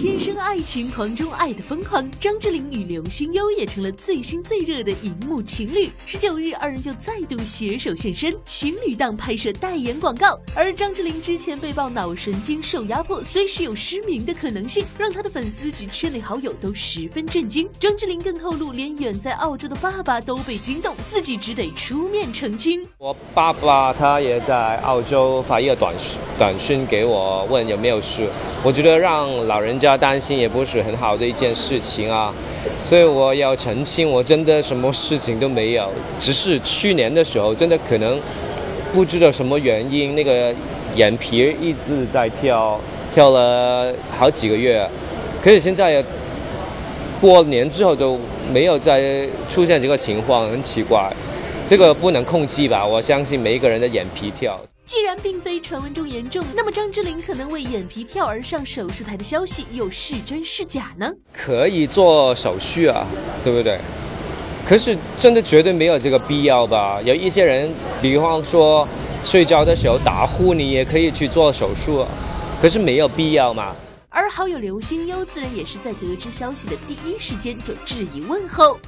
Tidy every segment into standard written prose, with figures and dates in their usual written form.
天生爱情狂中爱的疯狂，张智霖与刘心悠也成了最新最热的荧幕情侣。19日，二人就再度携手现身，情侣档拍摄代言广告。而张智霖之前被曝脑神经受压迫，随时有失明的可能性，让他的粉丝及圈内好友都十分震惊。张智霖更透露，连远在澳洲的爸爸都被惊动，自己只得出面澄清。我爸爸他也在澳洲发一个短讯给我，问有没有事。我觉得让老人家担心也不是很好的一件事情啊，所以我要澄清，我真的什么事情都没有，只是去年的时候真的可能不知道什么原因，那个眼皮一直在跳了好几个月，可是现在过年之后都没有再出现这个情况，很奇怪。这个不能控制吧？我相信每一个人的眼皮跳。既然并非传闻中严重，那么张智霖可能为眼皮跳而上手术台的消息又是真是假呢？可以做手术啊，对不对？可是真的绝对没有这个必要吧？有一些人，比方说睡觉的时候打呼，你也可以去做手术，可是没有必要嘛。而好友刘心悠自然也是在得知消息的第一时间就致以问候。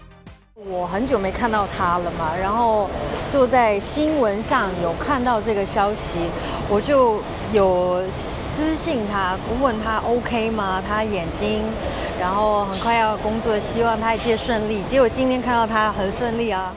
我很久没看到他了嘛，然后就在新闻上有看到这个消息，我就有私信他，问他 OK 吗？他眼睛，然后很快要工作，希望他一切顺利。结果今天看到他很顺利啊。